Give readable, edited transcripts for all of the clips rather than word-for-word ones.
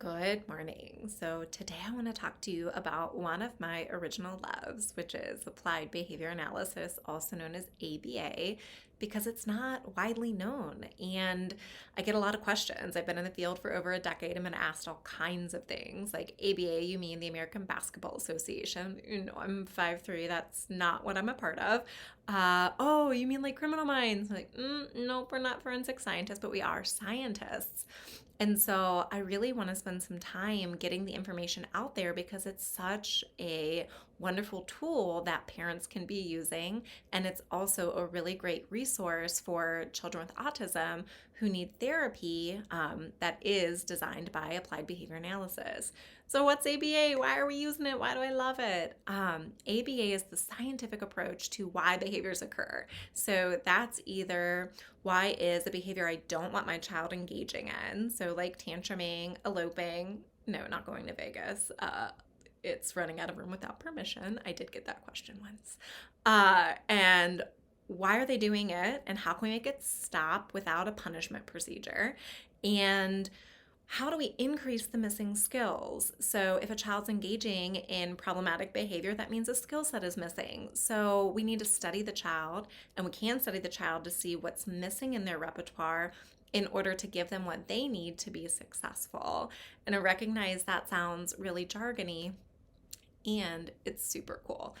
Good morning. So, today I want to talk to you about one of my original loves, which is applied behavior analysis, also known as ABA, because it's not widely known. And I get a lot of questions. I've been in the field for over a decade. I've been asked all kinds of things like ABA, you mean the American Basketball Association? I'm 5'3", that's not what I'm a part of. Oh, you mean like Criminal Minds? I'm like, nope, we're not forensic scientists, but we are scientists. And so I really want to spend some time getting the information out there because it's such a wonderful tool that parents can be using. And it's also a really great resource for children with autism who need therapy that is designed by applied behavior analysis. So, what's ABA? Why are we using it? Why do I love it? ABA is the scientific approach to why behaviors occur. So, that's either why is a behavior I don't want my child engaging in? So, like tantruming, eloping, no, not going to Vegas. It's running out of room without permission. I did get that question once. And why are they doing it? And how can we make it stop without a punishment procedure? And how do we increase the missing skills? So, if a child's engaging in problematic behavior, that means a skill set is missing. So, we need to study the child, and we can study the child to see what's missing in their repertoire in order to give them what they need to be successful. And I recognize that sounds really jargony, and it's super cool.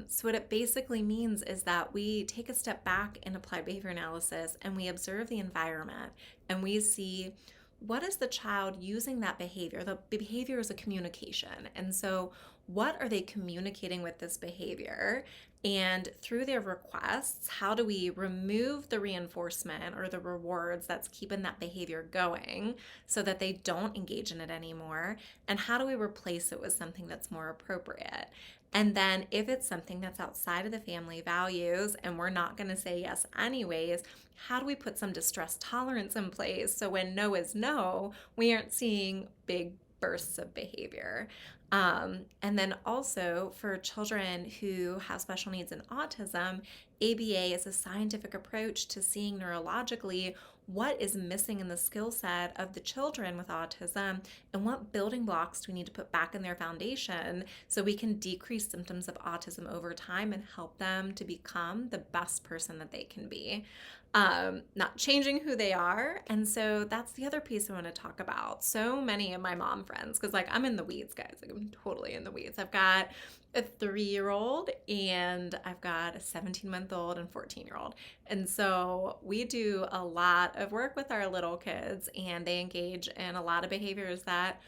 So, what it basically means is that we take a step back in applied behavior analysis and we observe the environment and we see what is the child using that behavior? The behavior is a communication. And so, what are they communicating with this behavior? And through their requests, how do we remove the reinforcement or the rewards that's keeping that behavior going so that they don't engage in it anymore? And how do we replace it with something that's more appropriate? And then if it's something that's outside of the family values and we're not going to say yes anyways, how do we put some distress tolerance in place so when no is no, we aren't seeing big bursts of behavior? And then also for children who have special needs and autism, ABA is a scientific approach to seeing neurologically what is missing in the skill set of the children with autism and what building blocks do we need to put back in their foundation so we can decrease symptoms of autism over time and help them to become the best person that they can be. Not changing who they are. And so that's the other piece I want to talk about. So many of my mom friends, because like I'm in the weeds, guys, like I'm totally in the weeds. I've got a 3-year-old and I've got a 17-month-old and 14-year-old. And so we do a lot of work with our little kids and they engage in a lot of behaviors that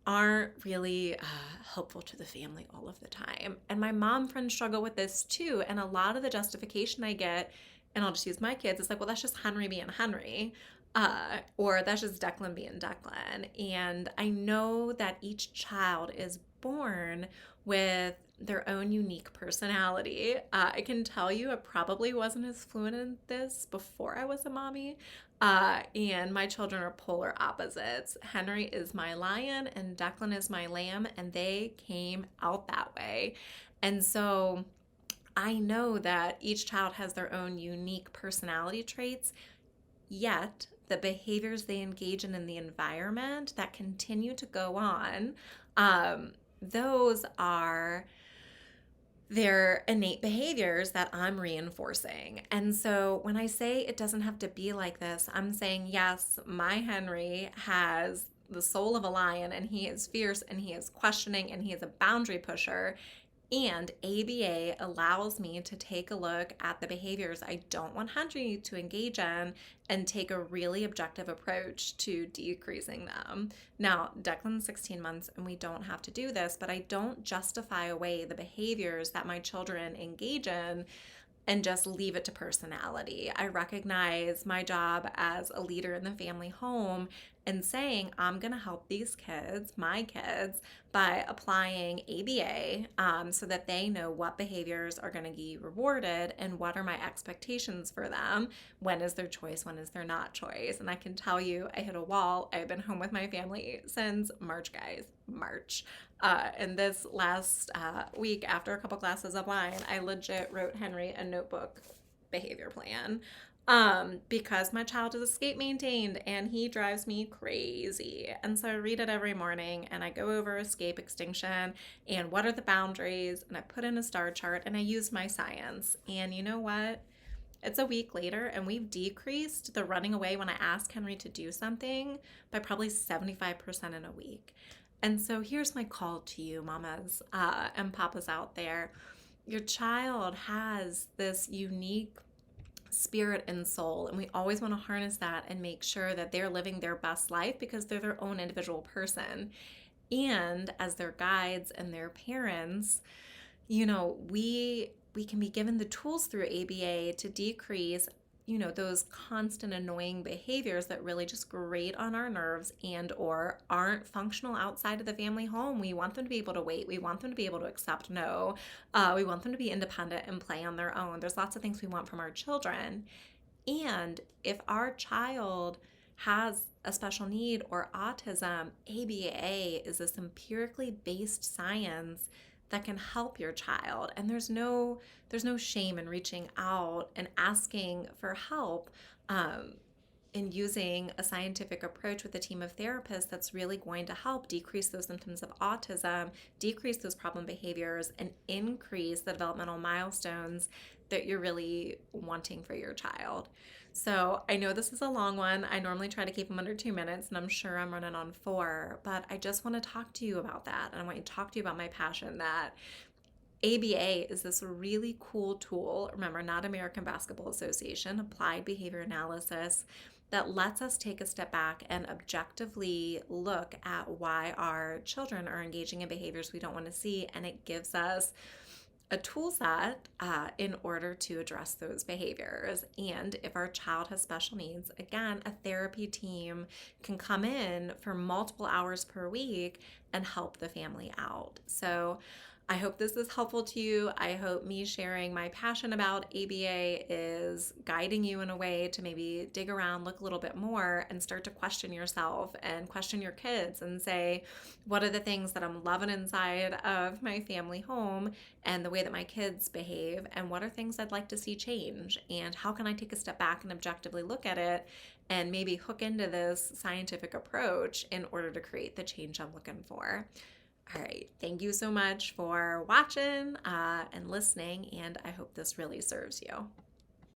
aren't really helpful to the family all of the time. And my mom friends struggle with this too. And a lot of the justification I get, and I'll just use my kids, it's like, well, that's just Henry being Henry. Or that's just Declan being Declan. And I know that each child is born with their own unique personality. I can tell you I probably wasn't as fluent in this before I was a mommy. And my children are polar opposites. Henry is my lion and Declan is my lamb, and they came out that way. And so I know that each child has their own unique personality traits, yet the behaviors they engage in the environment that continue to go on, those are their innate behaviors that I'm reinforcing. And so when I say it doesn't have to be like this, I'm saying, yes, my Henry has the soul of a lion and he is fierce and he is questioning and he is a boundary pusher. And ABA allows me to take a look at the behaviors I don't want Henry to engage in and take a really objective approach to decreasing them. Now, Declan's 16 months and we don't have to do this, but I don't justify away the behaviors that my children engage in and just leave it to personality. I recognize my job as a leader in the family home and saying, I'm going to help these kids, my kids, by applying ABA so that they know what behaviors are going to be rewarded and what are my expectations for them. When is their choice? When is their not choice? And I can tell you, I hit a wall. I've been home with my family since March, guys. March. And this last week, after a couple classes of line, I legit wrote Henry a notebook behavior plan. Because my child is escape maintained and he drives me crazy. And so I read it every morning and I go over escape extinction and what are the boundaries, and I put in a star chart and I use my science. And you know what? It's a week later and we've decreased the running away when I ask Henry to do something by probably 75% in a week. And so here's my call to you, mamas and papas out there. Your child has this unique spirit and soul, and we always want to harness that and make sure that they're living their best life because they're their own individual person. And as their guides and their parents, we can be given the tools through ABA to decrease those constant annoying behaviors that really just grate on our nerves and or aren't functional outside of the family home. We want them to be able to wait. We want them to be able to accept no. We want them to be independent and play on their own. There's lots of things we want from our children. And if our child has a special need or autism, ABA is this empirically based science that can help your child. And there's no shame in reaching out and asking for help, in using a scientific approach with a team of therapists that's really going to help decrease those symptoms of autism, decrease those problem behaviors, and increase the developmental milestones that you're really wanting for your child. So I know this is a long one. I normally try to keep them under 2 minutes, and I'm sure I'm running on 4, but I just want to talk to you about that. And I want to talk to you about my passion that ABA is this really cool tool. Remember, not American Basketball Association, applied behavior analysis that lets us take a step back and objectively look at why our children are engaging in behaviors we don't want to see. And it gives us a tool set in order to address those behaviors. And if our child has special needs, again, a therapy team can come in for multiple hours per week and help the family out. So I hope this is helpful to you. I hope me sharing my passion about ABA is guiding you in a way to maybe dig around, look a little bit more, and start to question yourself and question your kids and say, what are the things that I'm loving inside of my family home and the way that my kids behave, and what are things I'd like to see change, and how can I take a step back and objectively look at it and maybe hook into this scientific approach in order to create the change I'm looking for. All right, thank you so much for watching and listening, and I hope this really serves you.